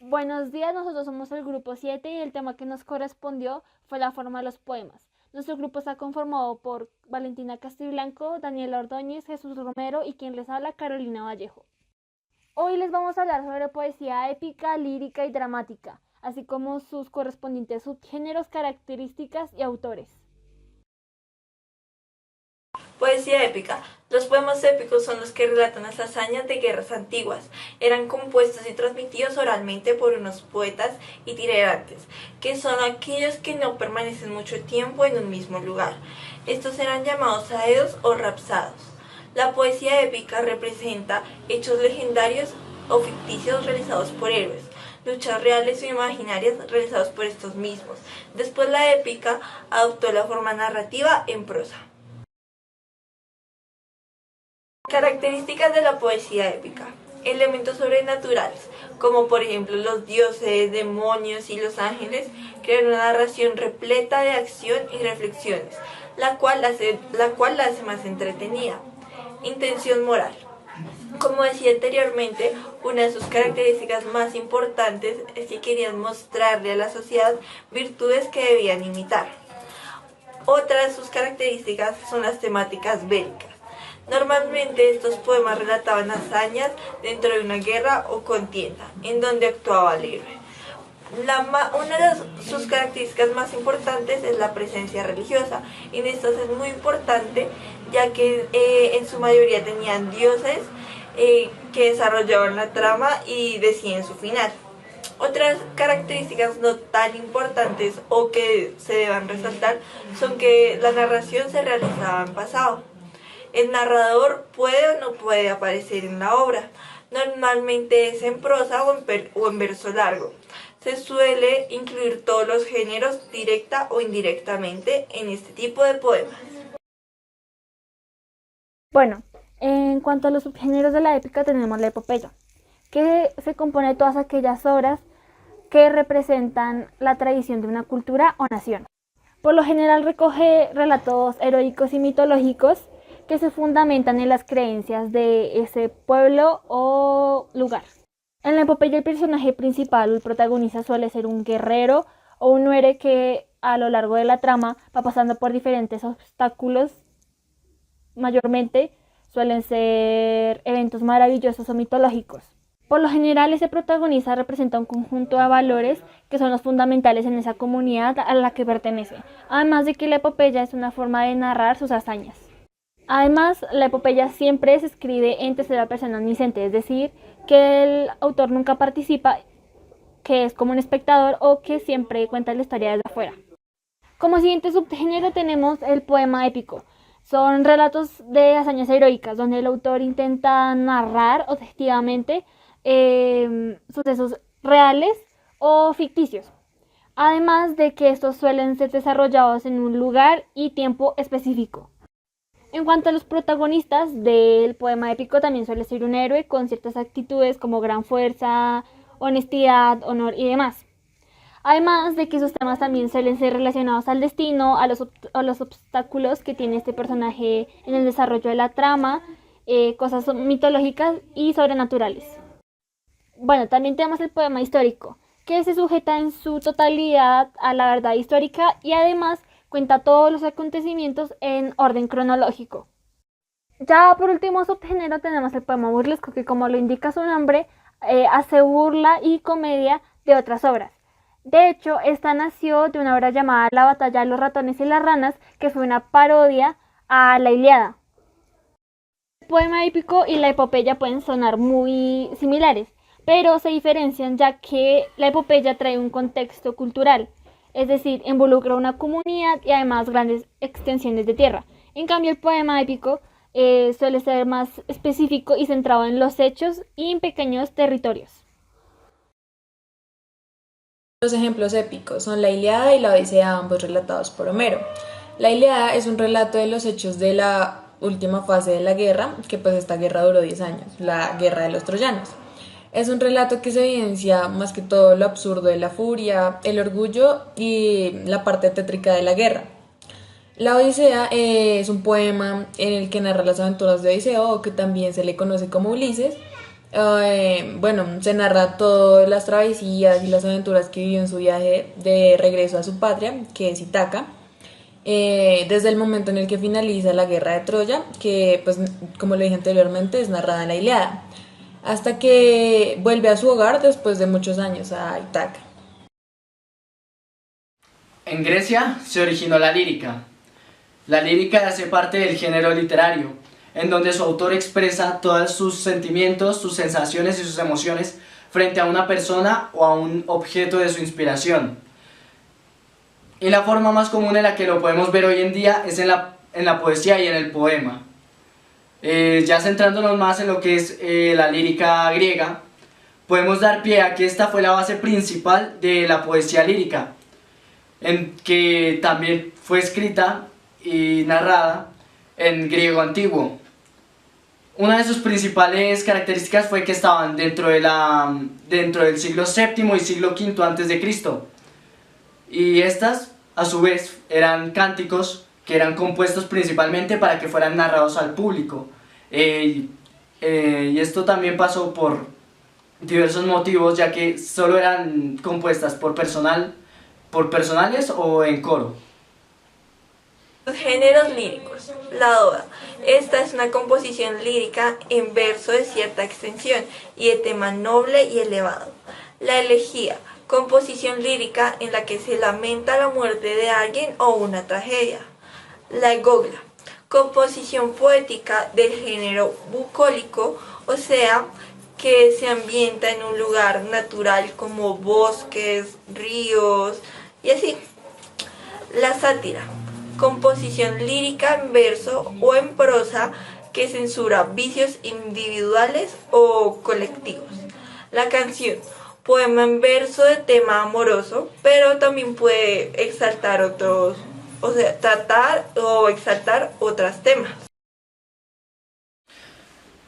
Buenos días, nosotros somos el grupo 7 y el tema que nos correspondió fue la forma de los poemas. Nuestro grupo está conformado por Valentina Castiblanco, Daniela Ordóñez, Jesús Romero y quien les habla, Carolina Vallejo. Hoy les vamos a hablar sobre poesía épica, lírica y dramática, así como sus correspondientes subgéneros, características y autores. Poesía épica. Los poemas épicos son los que relatan las hazañas de guerras antiguas. Eran compuestos y transmitidos oralmente por unos poetas itinerantes, que son aquellos que no permanecen mucho tiempo en un mismo lugar. Estos eran llamados aedos o rapsados. La poesía épica representa hechos legendarios o ficticios realizados por héroes, luchas reales o imaginarias realizados por estos mismos. Después la épica adoptó la forma narrativa en prosa. Características de la poesía épica. Elementos sobrenaturales, como por ejemplo los dioses, demonios y los ángeles, crean una narración repleta de acción y reflexiones, la cual la hace más entretenida. Intención moral. Como decía anteriormente, una de sus características más importantes es que querían mostrarle a la sociedad virtudes que debían imitar. Otra de sus características son las temáticas bélicas. Normalmente estos poemas relataban hazañas dentro de una guerra o contienda, en donde actuaba el héroe. Una de sus características más importantes es la presencia religiosa. En estas es muy importante, ya que en su mayoría tenían dioses que desarrollaban la trama y decían su final. Otras características no tan importantes o que se deban resaltar son que la narración se realizaba en pasado. El narrador puede o no puede aparecer en la obra. Normalmente es en prosa o en verso largo. Se suele incluir todos los géneros directa o indirectamente en este tipo de poemas. Bueno, en cuanto a los subgéneros de la épica tenemos la epopeya, que se compone de todas aquellas obras que representan la tradición de una cultura o nación. Por lo general recoge relatos heroicos y mitológicos que se fundamentan en las creencias de ese pueblo o lugar. En la epopeya el personaje principal, el protagonista, suele ser un guerrero o un héroe que a lo largo de la trama va pasando por diferentes obstáculos. Mayormente suelen ser eventos maravillosos o mitológicos. Por lo general, ese protagonista representa un conjunto de valores que son los fundamentales en esa comunidad a la que pertenece, además de que la epopeya es una forma de narrar sus hazañas. Además, la epopeya siempre se escribe en tercera persona omnisciente, es decir, que el autor nunca participa, que es como un espectador o que siempre cuenta la historia desde afuera. Como siguiente subgénero tenemos el poema épico. Son relatos de hazañas heroicas, donde el autor intenta narrar objetivamente sucesos reales o ficticios. Además de que estos suelen ser desarrollados en un lugar y tiempo específico. En cuanto a los protagonistas del poema épico, también suele ser un héroe con ciertas actitudes como gran fuerza, honestidad, honor y demás. Además de que sus temas también suelen ser relacionados al destino, a los obstáculos que tiene este personaje en el desarrollo de la trama, cosas mitológicas y sobrenaturales. Bueno, también tenemos el poema histórico, que se sujeta en su totalidad a la verdad histórica y además cuenta todos los acontecimientos en orden cronológico. Ya por último subgénero tenemos el poema burlesco, que como lo indica su nombre, hace burla y comedia de otras obras. De hecho, esta nació de una obra llamada La batalla de los ratones y las ranas, que fue una parodia a la Ilíada. El poema épico y la epopeya pueden sonar muy similares, pero se diferencian ya que la epopeya trae un contexto cultural, es decir, involucra una comunidad y además grandes extensiones de tierra. En cambio, el poema épico suele ser más específico y centrado en los hechos y en pequeños territorios. Los ejemplos épicos son la Ilíada y la Odisea, ambos relatados por Homero. La Ilíada es un relato de los hechos de la última fase de la guerra, que pues esta guerra duró 10 años, la guerra de los troyanos. Es un relato que se evidencia más que todo lo absurdo de la furia, el orgullo y la parte tétrica de la guerra. La Odisea es un poema en el que narra las aventuras de Odiseo, o que también se le conoce como Ulises. Bueno, se narra todas las travesías y las aventuras que vivió en su viaje de regreso a su patria, que es Ítaca, desde el momento en el que finaliza la guerra de Troya, que pues como le dije anteriormente es narrada en la Ilíada, hasta que vuelve a su hogar después de muchos años, a Ítaca. En Grecia se originó la lírica. La lírica hace parte del género literario, en donde su autor expresa todos sus sentimientos, sus sensaciones y sus emociones frente a una persona o a un objeto de su inspiración. Y la forma más común en la que lo podemos ver hoy en día es en la poesía y en el poema. Ya centrándonos más en lo que es la lírica griega, podemos dar pie a que esta fue la base principal de la poesía lírica, en que también fue escrita y narrada en griego antiguo. Una de sus principales características fue que estaban dentro del siglo VII y siglo V antes de Cristo. Y estas, a su vez, eran cánticos que eran compuestos principalmente para que fueran narrados al público. Y esto también pasó por diversos motivos, ya que solo eran compuestas por personales o en coro. Los géneros líricos. La oda. Esta es una composición lírica en verso de cierta extensión y de tema noble y elevado. La elegía. Composición lírica en la que se lamenta la muerte de alguien o una tragedia. La egogla. Composición poética del género bucólico, o sea, que se ambienta en un lugar natural como bosques, ríos y así. La sátira. Composición lírica en verso o en prosa que censura vicios individuales o colectivos. La canción. Poema en verso de tema amoroso, pero también puede exaltar otros, o sea, tratar o exaltar otros temas.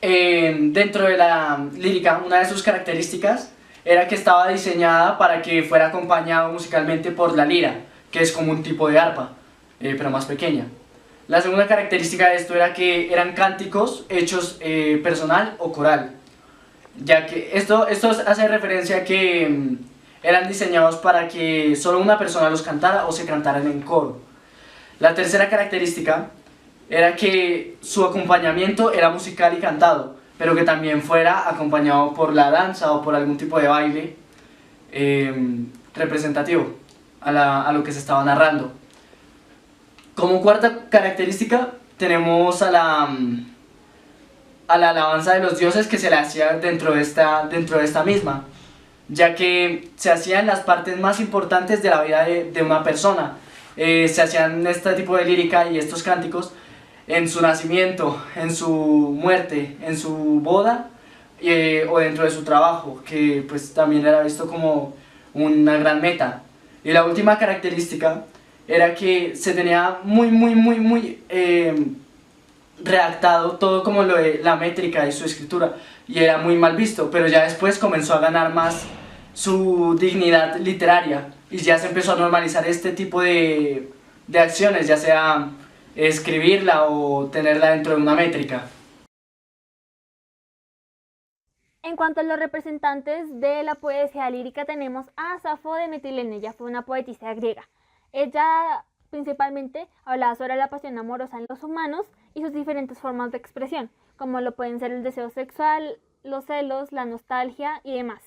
Dentro de la lírica, una de sus características era que estaba diseñada para que fuera acompañado musicalmente por la lira, que es como un tipo de arpa, pero más pequeña. La segunda característica de esto era que eran cánticos hechos personal o coral, ya que esto hace referencia a que eran diseñados para que solo una persona los cantara o se cantaran en coro. La tercera característica era que su acompañamiento era musical y cantado, pero que también fuera acompañado por la danza o por algún tipo de baile representativo a lo que se estaba narrando. Como cuarta característica tenemos a la alabanza de los dioses que se le hacía dentro de esta misma, ya que se hacía en las partes más importantes de la vida de una persona. Se hacían este tipo de lírica y estos cánticos en su nacimiento, en su muerte, en su boda o dentro de su trabajo, que pues también era visto como una gran meta. Y la última característica era que se tenía muy redactado todo como lo de la métrica y su escritura, y era muy mal visto, pero ya después comenzó a ganar más su dignidad literaria y ya se empezó a normalizar este tipo de acciones, ya sea escribirla o tenerla dentro de una métrica. En cuanto a los representantes de la poesía lírica, tenemos a Safo de Mitilene. Ella fue una poetisa griega. Ella principalmente hablaba sobre la pasión amorosa en los humanos y sus diferentes formas de expresión, como lo pueden ser el deseo sexual, los celos, la nostalgia y demás.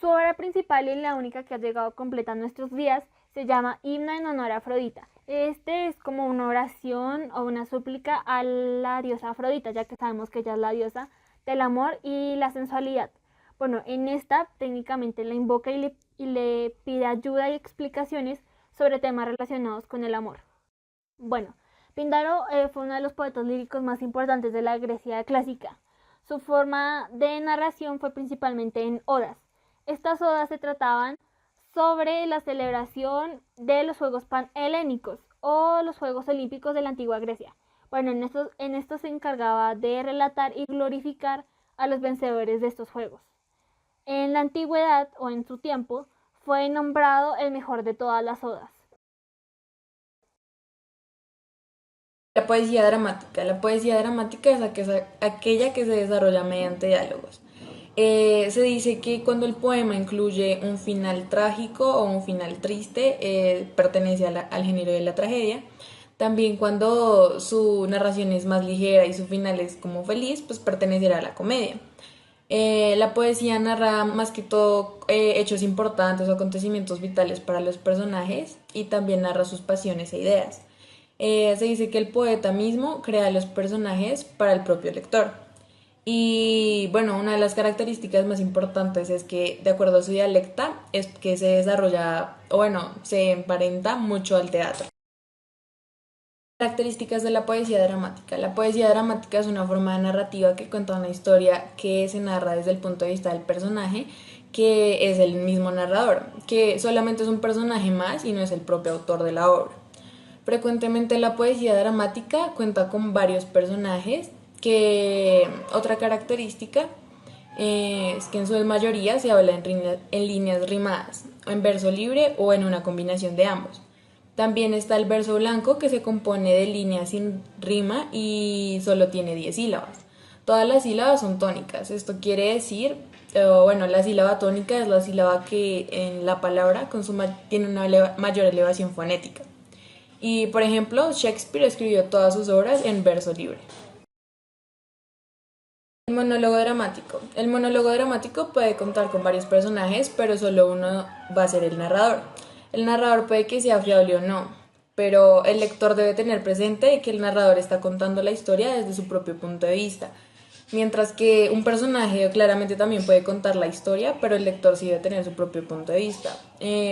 Su obra principal y la única que ha llegado completa a nuestros días se llama Himno en honor a Afrodita. Este es como una oración o una súplica a la diosa Afrodita, ya que sabemos que ella es la diosa del amor y la sensualidad. Bueno, en esta técnicamente la invoca y le pide ayuda y explicaciones sobre temas relacionados con el amor. Bueno, Píndaro fue uno de los poetas líricos más importantes de la Grecia clásica. Su forma de narración fue principalmente en odas. Estas odas se trataban sobre la celebración de los Juegos Panhelénicos o los Juegos Olímpicos de la antigua Grecia. Bueno, en estos se encargaba de relatar y glorificar a los vencedores de estos juegos. En la antigüedad o en su tiempo fue nombrado el mejor de todas las odas. La poesía dramática. La poesía dramática es aquella que se desarrolla mediante diálogos. Se dice que cuando el poema incluye un final trágico o un final triste, pertenece al género de la tragedia. También cuando su narración es más ligera y su final es como feliz, pues pertenecerá a la comedia. La poesía narra más que todo hechos importantes o acontecimientos vitales para los personajes y también narra sus pasiones e ideas. Se dice que el poeta mismo crea los personajes para el propio lector. Y bueno, una de las características más importantes es que, de acuerdo a su dialecta, es que se desarrolla, o bueno, se emparenta mucho al teatro. Características de la poesía dramática. La poesía dramática es una forma de narrativa que cuenta una historia que se narra desde el punto de vista del personaje, que es el mismo narrador, que solamente es un personaje más y no es el propio autor de la obra. Frecuentemente la poesía dramática cuenta con varios personajes, que otra característica es que en su mayoría se habla en líneas rimadas, en verso libre o en una combinación de ambos. También está el verso blanco, que se compone de líneas sin rima y solo tiene 10 sílabas. Todas las sílabas son tónicas. Esto quiere decir, bueno, la sílaba tónica es la sílaba que en la palabra tiene una mayor elevación fonética. Y, por ejemplo, Shakespeare escribió todas sus obras en verso libre. El monólogo dramático. El monólogo dramático puede contar con varios personajes, pero solo uno va a ser el narrador. El narrador puede que sea fiable o no, pero el lector debe tener presente que el narrador está contando la historia desde su propio punto de vista. Mientras que un personaje claramente también puede contar la historia, pero el lector sí debe tener su propio punto de vista.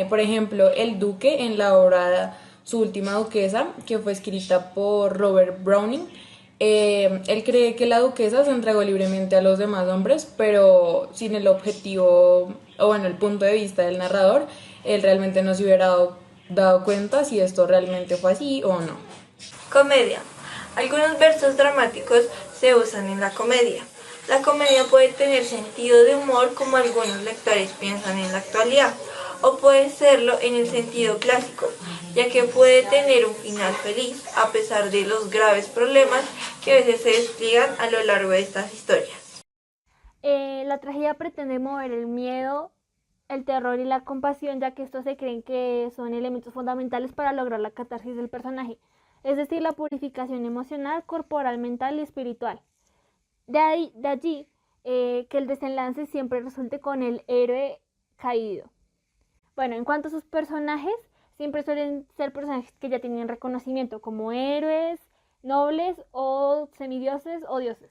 Por ejemplo, el duque en la obra Su última duquesa, que fue escrita por Robert Browning, él cree que la duquesa se entregó libremente a los demás hombres, pero sin el objetivo, o bueno, el punto de vista del narrador, él realmente no se hubiera dado cuenta si esto realmente fue así o no. Comedia. Algunos versos dramáticos se usan en la comedia. La comedia puede tener sentido de humor como algunos lectores piensan en la actualidad, o puede serlo en el sentido clásico, ya que puede tener un final feliz a pesar de los graves problemas que a veces se despliegan a lo largo de estas historias. La tragedia pretende mover el miedo, el terror y la compasión, ya que estos se creen que son elementos fundamentales para lograr la catarsis del personaje, es decir, la purificación emocional, corporal, mental y espiritual. De allí que el desenlace siempre resulte con el héroe caído. Bueno, en cuanto a sus personajes, siempre suelen ser personajes que ya tienen reconocimiento como héroes, nobles o semidioses o dioses.